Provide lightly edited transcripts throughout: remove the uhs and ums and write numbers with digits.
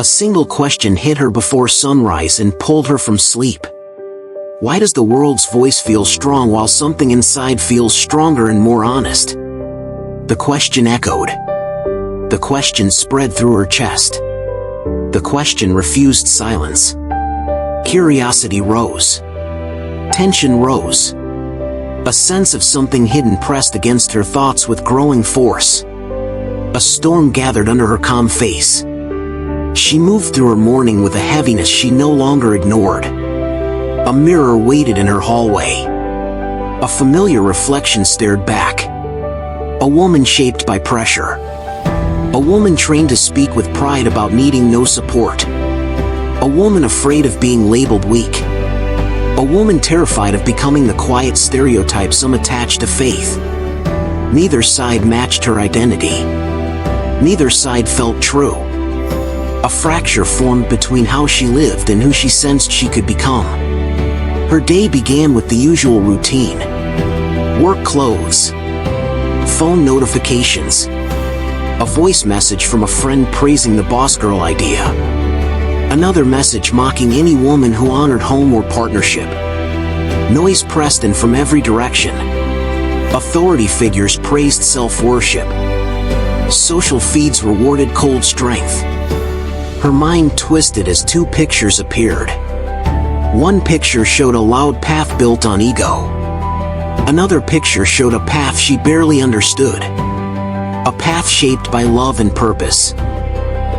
A single question hit her before sunrise and pulled her from sleep. Why does the world's voice feel strong while something inside feels stronger and more honest? The question echoed. The question spread through her chest. The question refused silence. Curiosity rose. Tension rose. A sense of something hidden pressed against her thoughts with growing force. A storm gathered under her calm face. She moved through her morning with a heaviness she no longer ignored. A mirror waited in her hallway. A familiar reflection stared back. A woman shaped by pressure. A woman trained to speak with pride about needing no support. A woman afraid of being labeled weak. A woman terrified of becoming the quiet stereotype some attached to faith. Neither side matched her identity. Neither side felt true. A fracture formed between how she lived and who she sensed she could become. Her day began with the usual routine. Work clothes. Phone notifications. A voice message from a friend praising the boss girl idea. Another message mocking any woman who honored home or partnership. Noise pressed in from every direction. Authority figures praised self-worship. Social feeds rewarded cold strength. Her mind twisted as two pictures appeared. One picture showed a loud path built on ego. Another picture showed a path she barely understood. A path shaped by love and purpose.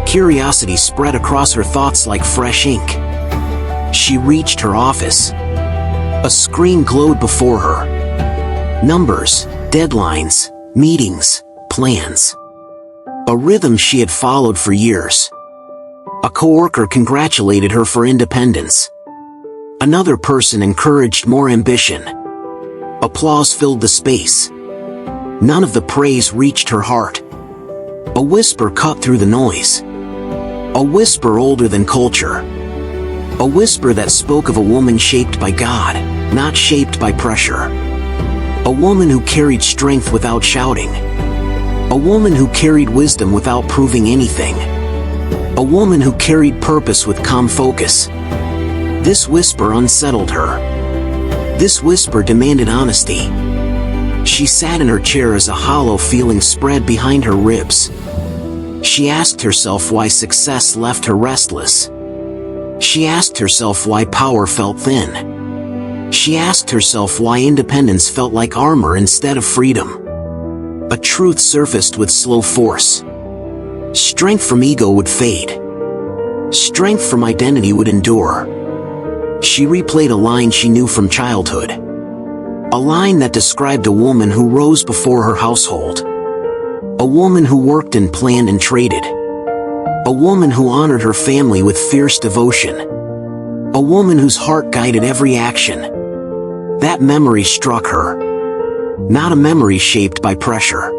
Curiosity spread across her thoughts like fresh ink. She reached her office. A screen glowed before her. Numbers, deadlines, meetings, plans. A rhythm she had followed for years. A coworker congratulated her for independence. Another person encouraged more ambition. Applause filled the space. None of the praise reached her heart. A whisper cut through the noise. A whisper older than culture. A whisper that spoke of a woman shaped by God, not shaped by pressure. A woman who carried strength without shouting. A woman who carried wisdom without proving anything. A woman who carried purpose with calm focus. This whisper unsettled her. This whisper demanded honesty. She sat in her chair as a hollow feeling spread behind her ribs. She asked herself why success left her restless. She asked herself why power felt thin. She asked herself why independence felt like armor instead of freedom. A truth surfaced with slow force. Strength from ego would fade. Strength from identity would endure. She replayed a line she knew from childhood. A line that described a woman who rose before her household. A woman who worked and planned and traded. A woman who honored her family with fierce devotion. A woman whose heart guided every action. That memory struck her. Not a memory shaped by pressure.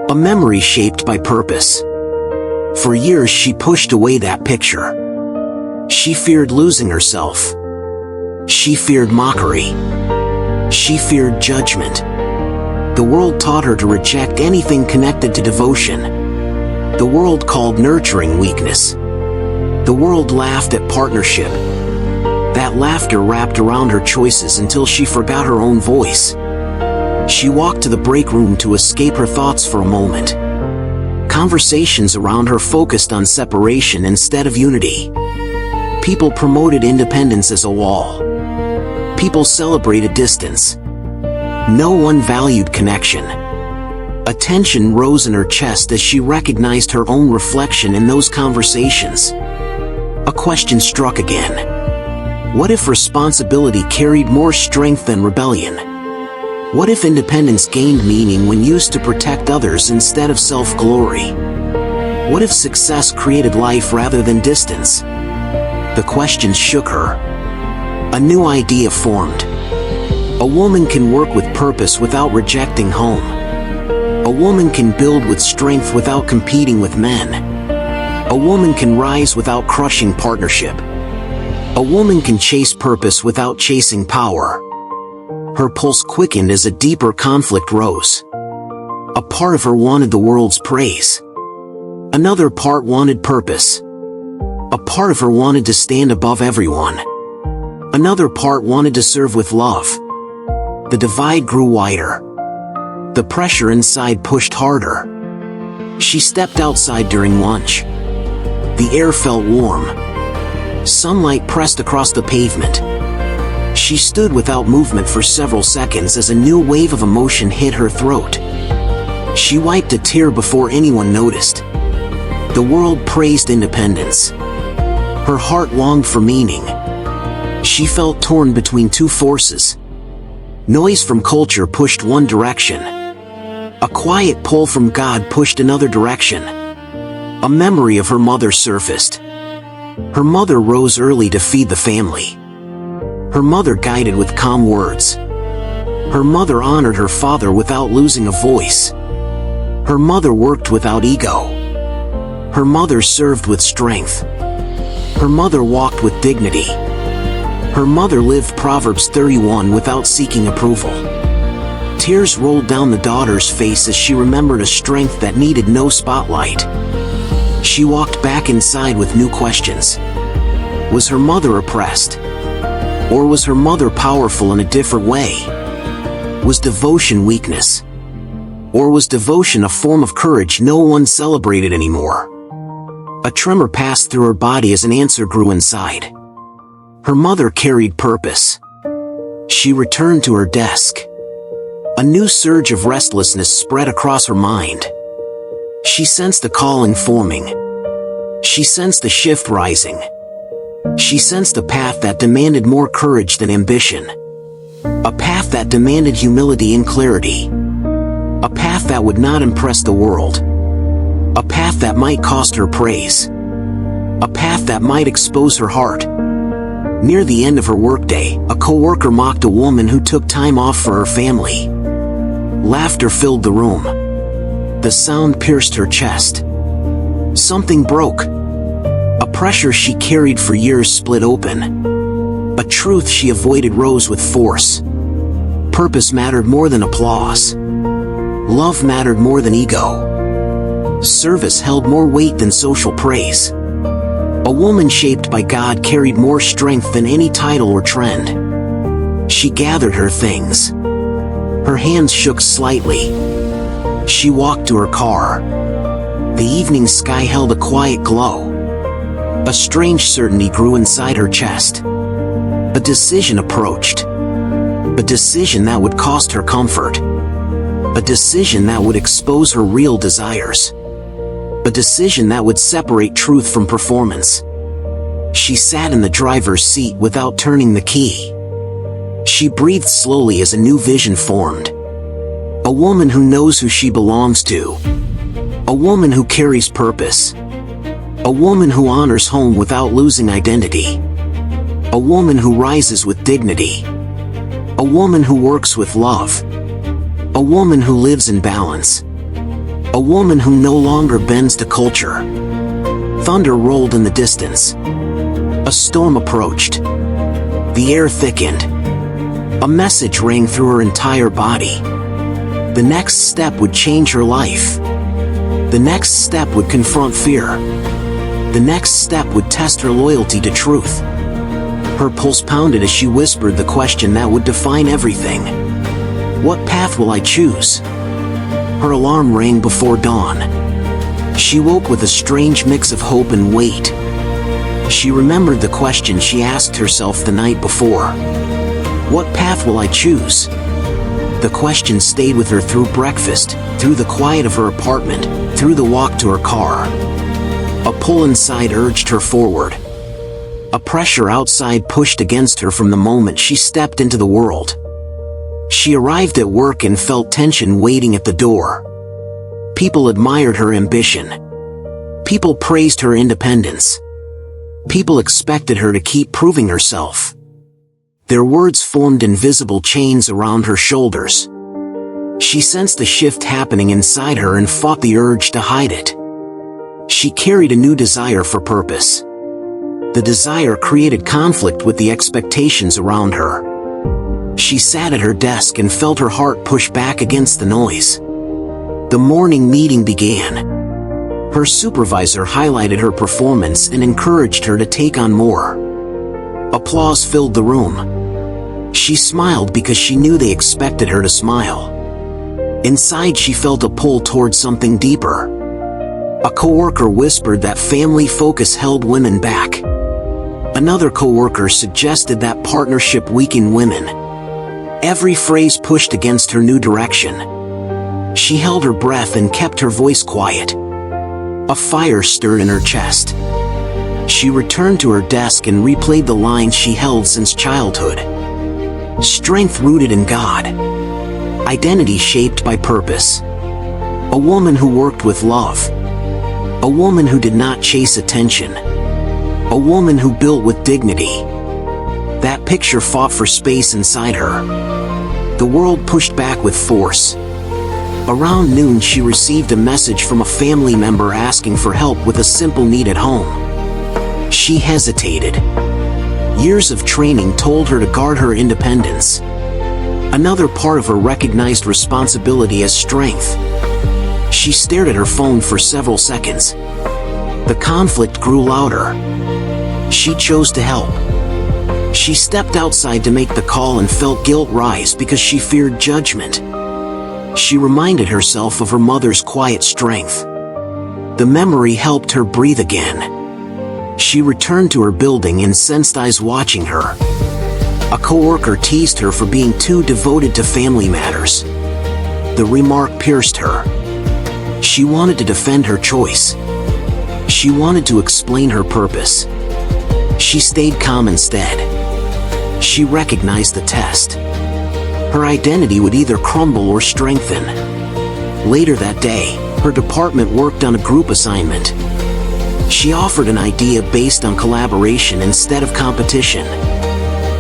A memory shaped by purpose. For years she pushed away that picture. She feared losing herself. She feared mockery. She feared judgment. The world taught her to reject anything connected to devotion. The world called nurturing weakness. The world laughed at partnership. That laughter wrapped around her choices until she forgot her own voice. She walked to the break room to escape her thoughts for a moment. Conversations around her focused on separation instead of unity. People promoted independence as a wall. People celebrated distance. No one valued connection. A tension rose in her chest as she recognized her own reflection in those conversations. A question struck again. What if responsibility carried more strength than rebellion? What if independence gained meaning when used to protect others instead of self-glory? What if success created life rather than distance? The questions shook her. A new idea formed. A woman can work with purpose without rejecting home. A woman can build with strength without competing with men. A woman can rise without crushing partnership. A woman can chase purpose without chasing power. Her pulse quickened as a deeper conflict rose. A part of her wanted the world's praise. Another part wanted purpose. A part of her wanted to stand above everyone. Another part wanted to serve with love. The divide grew wider. The pressure inside pushed harder. She stepped outside during lunch. The air felt warm. Sunlight pressed across the pavement. She stood without movement for several seconds as a new wave of emotion hit her throat. She wiped a tear before anyone noticed. The world praised independence. Her heart longed for meaning. She felt torn between two forces. Noise from culture pushed one direction. A quiet pull from God pushed another direction. A memory of her mother surfaced. Her mother rose early to feed the family. Her mother guided with calm words. Her mother honored her father without losing a voice. Her mother worked without ego. Her mother served with strength. Her mother walked with dignity. Her mother lived Proverbs 31 without seeking approval. Tears rolled down the daughter's face as she remembered a strength that needed no spotlight. She walked back inside with new questions. Was her mother oppressed? Or was her mother powerful in a different way? Was devotion weakness? Or was devotion a form of courage no one celebrated anymore? A tremor passed through her body as an answer grew inside. Her mother carried purpose. She returned to her desk. A new surge of restlessness spread across her mind. She sensed the calling forming. She sensed the shift rising. She sensed a path that demanded more courage than ambition. A path that demanded humility and clarity. A path that would not impress the world. A path that might cost her praise. A path that might expose her heart. Near the end of her workday, a coworker mocked a woman who took time off for her family. Laughter filled the room. The sound pierced her chest. Something broke. A pressure she carried for years split open. A truth she avoided rose with force. Purpose mattered more than applause. Love mattered more than ego. Service held more weight than social praise. A woman shaped by God carried more strength than any title or trend. She gathered her things. Her hands shook slightly. She walked to her car. The evening sky held a quiet glow. A strange certainty grew inside her chest. A decision approached. A decision that would cost her comfort. A decision that would expose her real desires. A decision that would separate truth from performance. She sat in the driver's seat without turning the key. She breathed slowly as a new vision formed. A woman who knows who she belongs to. A woman who carries purpose. A woman who honors home without losing identity. A woman who rises with dignity. A woman who works with love. A woman who lives in balance. A woman who no longer bends to culture. Thunder rolled in the distance. A storm approached. The air thickened. A message rang through her entire body. The next step would change her life. The next step would confront fear. The next step would test her loyalty to truth. Her pulse pounded as she whispered the question that would define everything. What path will I choose? Her alarm rang before dawn. She woke with a strange mix of hope and weight. She remembered the question she asked herself the night before. What path will I choose? The question stayed with her through breakfast, through the quiet of her apartment, through the walk to her car. A pull inside urged her forward. A pressure outside pushed against her from the moment she stepped into the world. She arrived at work and felt tension waiting at the door. People admired her ambition. People praised her independence. People expected her to keep proving herself. Their words formed invisible chains around her shoulders. She sensed the shift happening inside her and fought the urge to hide it. She carried a new desire for purpose. The desire created conflict with the expectations around her. She sat at her desk and felt her heart push back against the noise. The morning meeting began. Her supervisor highlighted her performance and encouraged her to take on more. Applause filled the room. She smiled because she knew they expected her to smile. Inside, she felt a pull towards something deeper. A coworker whispered that family focus held women back. Another coworker suggested that partnership weakened women. Every phrase pushed against her new direction. She held her breath and kept her voice quiet. A fire stirred in her chest. She returned to her desk and replayed the lines she held since childhood. Strength rooted in God. Identity shaped by purpose. A woman who worked with love. A woman who did not chase attention. A woman who built with dignity. That picture fought for space inside her. The world pushed back with force. Around noon, she received a message from a family member asking for help with a simple need at home. She hesitated. Years of training told her to guard her independence. Another part of her recognized responsibility as strength. She stared at her phone for several seconds. The conflict grew louder. She chose to help. She stepped outside to make the call and felt guilt rise because she feared judgment. She reminded herself of her mother's quiet strength. The memory helped her breathe again. She returned to her building and sensed eyes watching her. A coworker teased her for being too devoted to family matters. The remark pierced her. She wanted to defend her choice. She wanted to explain her purpose. She stayed calm instead. She recognized the test. Her identity would either crumble or strengthen. Later that day, her department worked on a group assignment. She offered an idea based on collaboration instead of competition.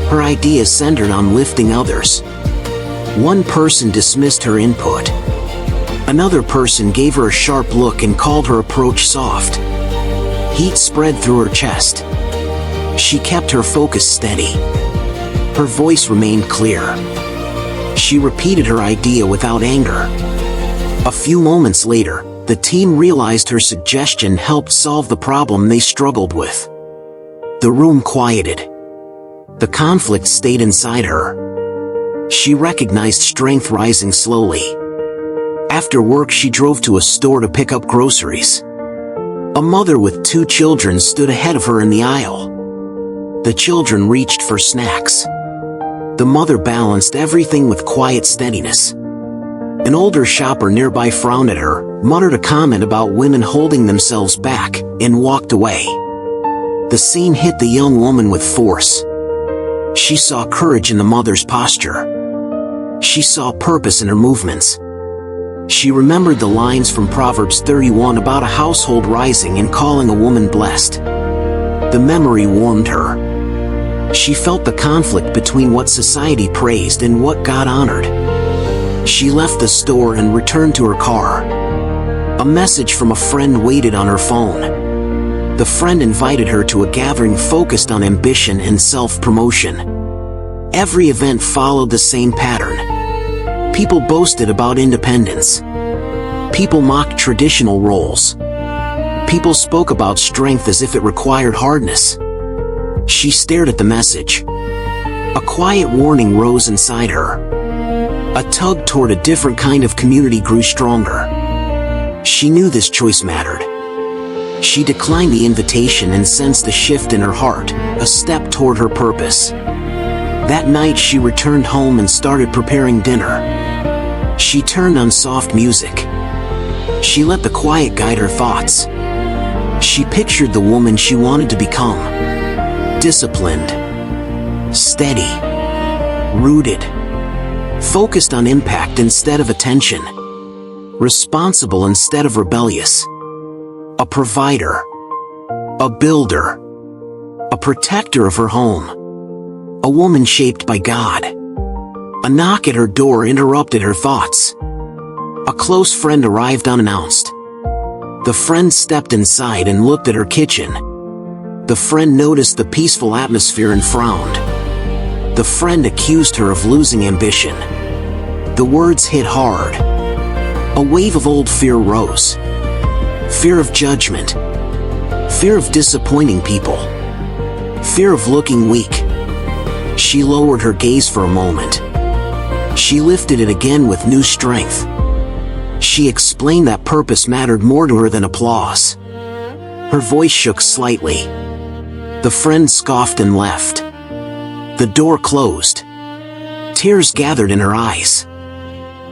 Her idea centered on lifting others. One person dismissed her input. Another person gave her a sharp look and called her approach soft. Heat spread through her chest. She kept her focus steady. Her voice remained clear. She repeated her idea without anger. A few moments later, the team realized her suggestion helped solve the problem they struggled with. The room quieted. The conflict stayed inside her. She recognized strength rising slowly. After work, she drove to a store to pick up groceries. A mother with 2 children stood ahead of her in the aisle. The children reached for snacks. The mother balanced everything with quiet steadiness. An older shopper nearby frowned at her, muttered a comment about women holding themselves back, and walked away. The scene hit the young woman with force. She saw courage in the mother's posture. She saw purpose in her movements. She remembered the lines from Proverbs 31 about a household rising and calling a woman blessed. The memory warmed her. She felt the conflict between what society praised and what God honored. She left the store and returned to her car. A message from a friend waited on her phone. The friend invited her to a gathering focused on ambition and self-promotion. Every event followed the same pattern. People boasted about independence. People mocked traditional roles. People spoke about strength as if it required hardness. She stared at the message. A quiet warning rose inside her. A tug toward a different kind of community grew stronger. She knew this choice mattered. She declined the invitation and sensed a shift in her heart, a step toward her purpose. That night, she returned home and started preparing dinner. She turned on soft music. She let the quiet guide her thoughts. She pictured the woman she wanted to become. Disciplined, steady, rooted, focused on impact instead of attention, responsible instead of rebellious, a provider, a builder, a protector of her home, a woman shaped by God. A knock at her door interrupted her thoughts. A close friend arrived unannounced. The friend stepped inside and looked at her kitchen. The friend noticed the peaceful atmosphere and frowned. The friend accused her of losing ambition. The words hit hard. A wave of old fear rose. Fear of judgment. Fear of disappointing people. Fear of looking weak. She lowered her gaze for a moment. She lifted it again with new strength. She explained that purpose mattered more to her than applause. Her voice shook slightly. The friend scoffed and left. The door closed. Tears gathered in her eyes.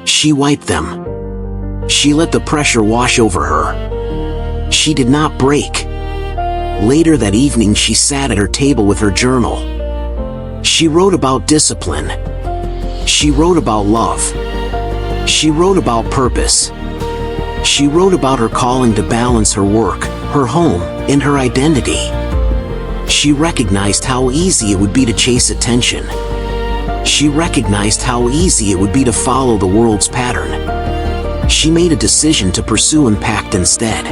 She wiped them. She let the pressure wash over her. She did not break. Later that evening, she sat at her table with her journal. She wrote about discipline. She wrote about love. She wrote about purpose. She wrote about her calling to balance her work, her home, and her identity. She recognized how easy it would be to chase attention. She recognized how easy it would be to follow the world's pattern. She made a decision to pursue impact instead.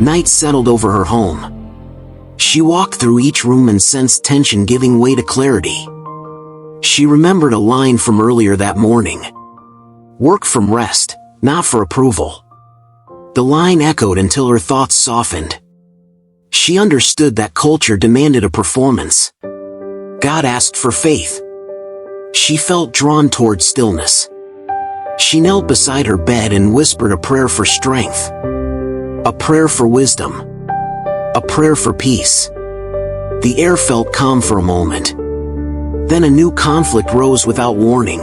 Night settled over her home. She walked through each room and sensed tension giving way to clarity. She remembered a line from earlier that morning. Work from rest, not for approval. The line echoed until her thoughts softened. She understood that culture demanded a performance. God asked for faith. She felt drawn toward stillness. She knelt beside her bed and whispered a prayer for strength. A prayer for wisdom. A prayer for peace. The air felt calm for a moment. Then a new conflict rose without warning.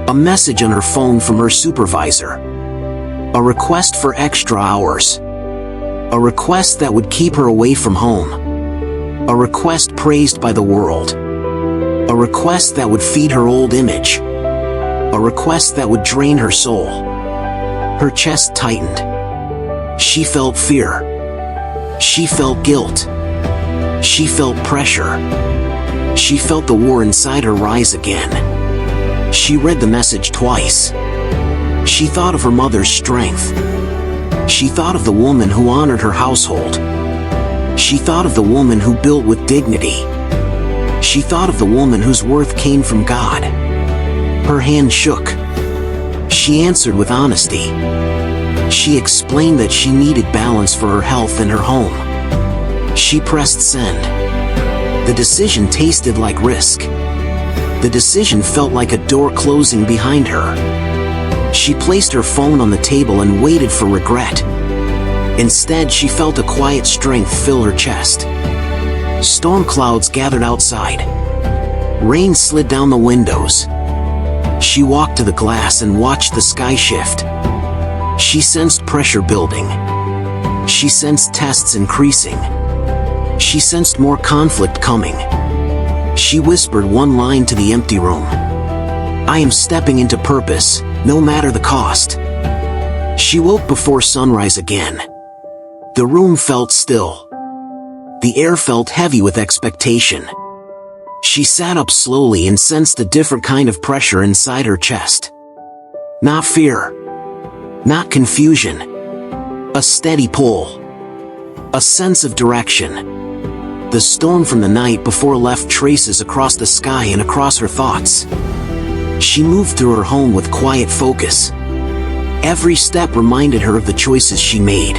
A message on her phone from her supervisor. A request for extra hours. A request that would keep her away from home. A request praised by the world. A request that would feed her old image. A request that would drain her soul. Her chest tightened. She felt fear. She felt guilt. She felt pressure. She felt the war inside her rise again. She read the message twice. She thought of her mother's strength. She thought of the woman who honored her household. She thought of the woman who built with dignity. She thought of the woman whose worth came from God. Her hand shook. She answered with honesty. She explained that she needed balance for her health and her home. She pressed send. The decision tasted like risk. The decision felt like a door closing behind her. She placed her phone on the table and waited for regret. Instead, she felt a quiet strength fill her chest. Storm clouds gathered outside. Rain slid down the windows. She walked to the glass and watched the sky shift. She sensed pressure building. She sensed tests increasing. She sensed more conflict coming. She whispered one line to the empty room. I am stepping into purpose, no matter the cost. She woke before sunrise again. The room felt still. The air felt heavy with expectation. She sat up slowly and sensed a different kind of pressure inside her chest. Not fear. Not confusion. A steady pull. A sense of direction. The storm from the night before left traces across the sky and across her thoughts. She moved through her home with quiet focus. Every step reminded her of the choices she made.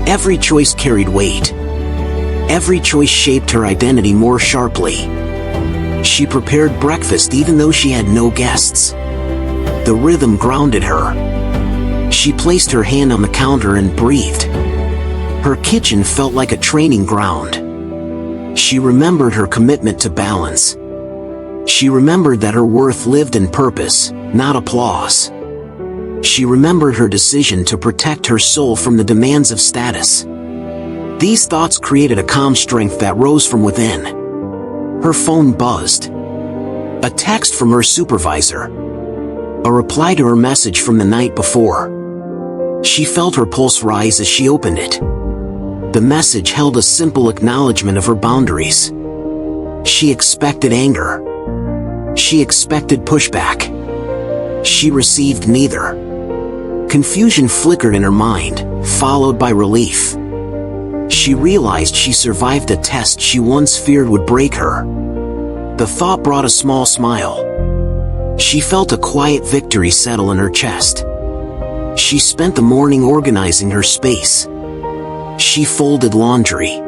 Every choice carried weight. Every choice shaped her identity more sharply. She prepared breakfast even though she had no guests. The rhythm grounded her. She placed her hand on the counter and breathed. Her kitchen felt like a training ground. She remembered her commitment to balance. She remembered that her worth lived in purpose, not applause. She remembered her decision to protect her soul from the demands of status. These thoughts created a calm strength that rose from within. Her phone buzzed. A text from her supervisor. A reply to her message from the night before. She felt her pulse rise as she opened it. The message held a simple acknowledgement of her boundaries. She expected anger. She expected pushback. She received neither. Confusion flickered in her mind, followed by relief. She realized she survived a test she once feared would break her. The thought brought a small smile. She felt a quiet victory settle in her chest. She spent the morning organizing her space. She folded laundry.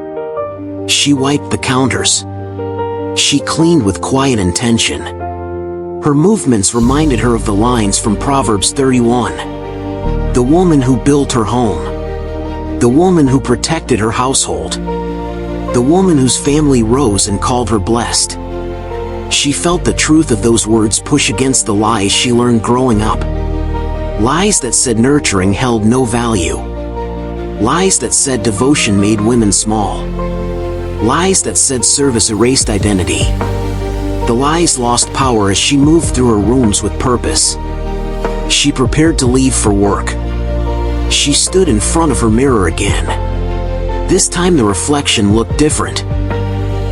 She wiped the counters. She cleaned with quiet intention. Her movements reminded her of the lines from Proverbs 31. The woman who built her home. The woman who protected her household. The woman whose family rose and called her blessed. She felt the truth of those words push against the lies she learned growing up. Lies that said nurturing held no value. Lies that said devotion made women small. Lies that said service erased identity. The lies lost power as she moved through her rooms with purpose. She prepared to leave for work. She stood in front of her mirror again. This time the reflection looked different.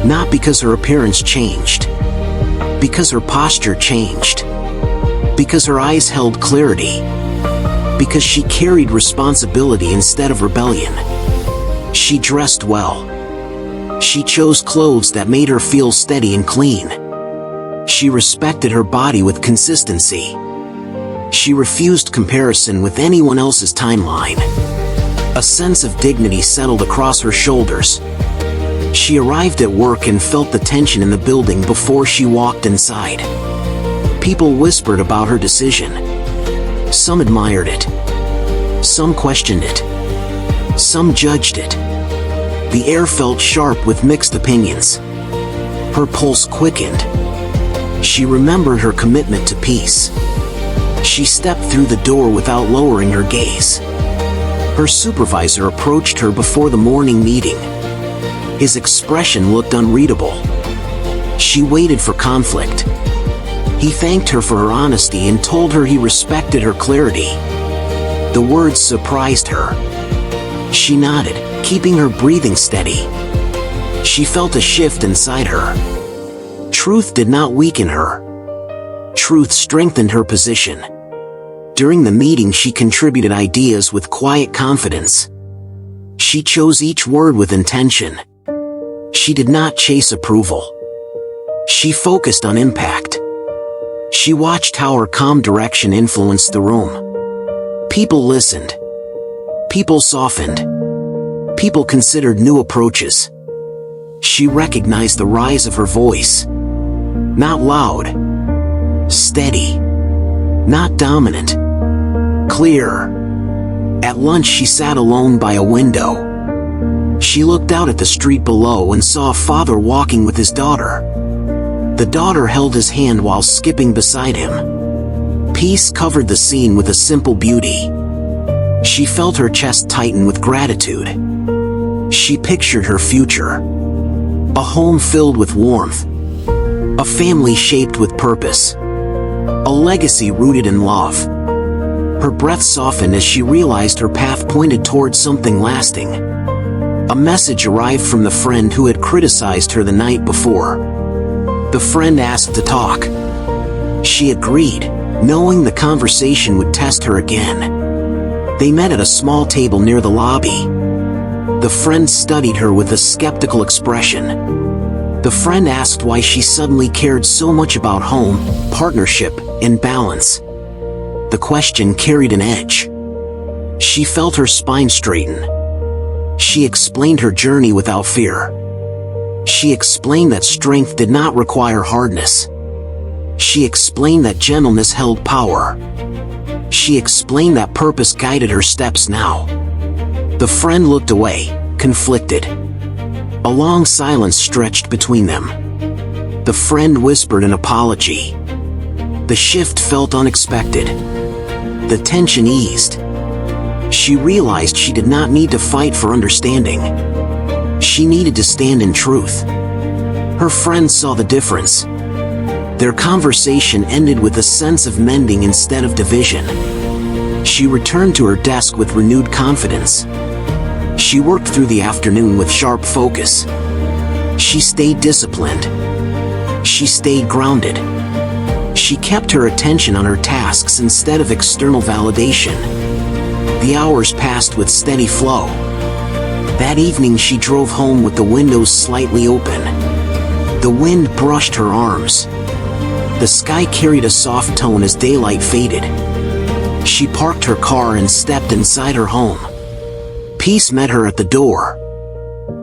Not because her appearance changed. Because her posture changed. Because her eyes held clarity. Because she carried responsibility instead of rebellion. She dressed well. She chose clothes that made her feel steady and clean. She respected her body with consistency. She refused comparison with anyone else's timeline. A sense of dignity settled across her shoulders. She arrived at work and felt the tension in the building before she walked inside. People whispered about her decision. Some admired it. Some questioned it. Some judged it. The air felt sharp with mixed opinions. Her pulse quickened. She remembered her commitment to peace. She stepped through the door without lowering her gaze. Her supervisor approached her before the morning meeting. His expression looked unreadable. She waited for conflict. He thanked her for her honesty and told her he respected her clarity. The words surprised her. She nodded, keeping her breathing steady. She felt a shift inside her. Truth did not weaken her. Truth strengthened her position. During the meeting, she contributed ideas with quiet confidence. She chose each word with intention. She did not chase approval. She focused on impact. She watched how her calm direction influenced the room. People listened. People softened. People considered new approaches. She recognized the rise of her voice. Not loud. Steady. Not dominant. Clear. At lunch, she sat alone by a window. She looked out at the street below and saw a father walking with his daughter. The daughter held his hand while skipping beside him. Peace covered the scene with a simple beauty. She felt her chest tighten with gratitude. She pictured her future. A home filled with warmth. A family shaped with purpose. A legacy rooted in love. Her breath softened as she realized her path pointed towards something lasting. A message arrived from the friend who had criticized her the night before. The friend asked to talk. She agreed, knowing the conversation would test her again. They met at a small table near the lobby. The friend studied her with a skeptical expression. The friend asked why she suddenly cared so much about home, partnership, and balance. The question carried an edge. She felt her spine straighten. She explained her journey without fear. She explained that strength did not require hardness. She explained that gentleness held power. She explained that purpose guided her steps now. The friend looked away, conflicted. A long silence stretched between them. The friend whispered an apology. The shift felt unexpected. The tension eased. She realized she did not need to fight for understanding. She needed to stand in truth. Her friend saw the difference. Their conversation ended with a sense of mending instead of division. She returned to her desk with renewed confidence. She worked through the afternoon with sharp focus. She stayed disciplined. She stayed grounded. She kept her attention on her tasks instead of external validation. The hours passed with steady flow. That evening she drove home with the windows slightly open. The wind brushed her arms. The sky carried a soft tone as daylight faded. She parked her car and stepped inside her home. Peace met her at the door.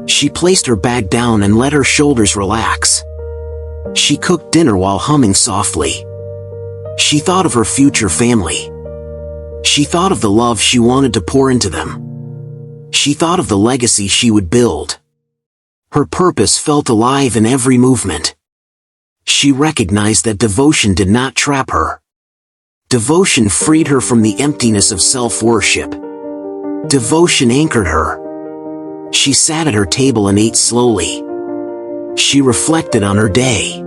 She placed her bag down and let her shoulders relax. She cooked dinner while humming softly. She thought of her future family. She thought of the love she wanted to pour into them. She thought of the legacy she would build. Her purpose felt alive in every movement. She recognized that devotion did not trap her. Devotion freed her from the emptiness of self-worship. Devotion anchored her. She sat at her table and ate slowly. She reflected on her day.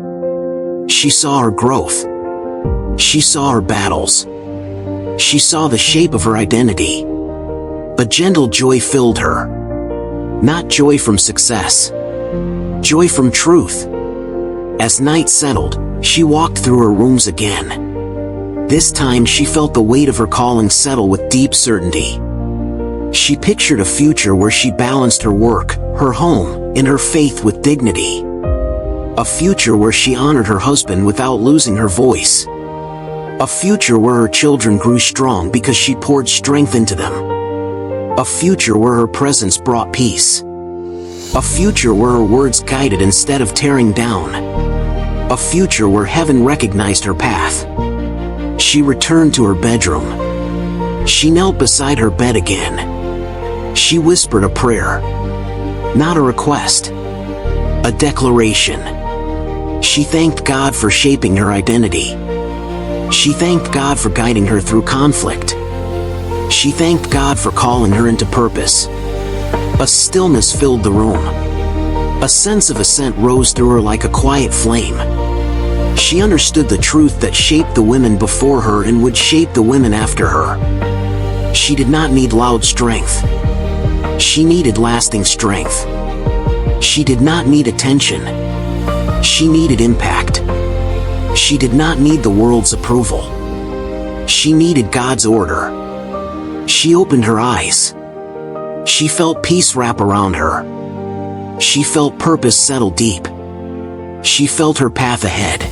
She saw her growth. She saw her battles. She saw the shape of her identity. A gentle joy filled her. Not joy from success. Joy from truth. As night settled, she walked through her rooms again. This time she felt the weight of her calling settle with deep certainty. She pictured a future where she balanced her work, her home, and her faith with dignity. A future where she honored her husband without losing her voice. A future where her children grew strong because she poured strength into them. A future where her presence brought peace. A future where her words guided instead of tearing down. A future where heaven recognized her path. She returned to her bedroom. She knelt beside her bed again. She whispered a prayer. Not a request. A declaration. She thanked God for shaping her identity. She thanked God for guiding her through conflict. She thanked God for calling her into purpose. A stillness filled the room. A sense of ascent rose through her like a quiet flame. She understood the truth that shaped the women before her and would shape the women after her. She did not need loud strength. She needed lasting strength. She did not need attention. She needed impact. She did not need the world's approval. She needed God's order. She opened her eyes. She felt peace wrap around her. She felt purpose settle deep. She felt her path ahead.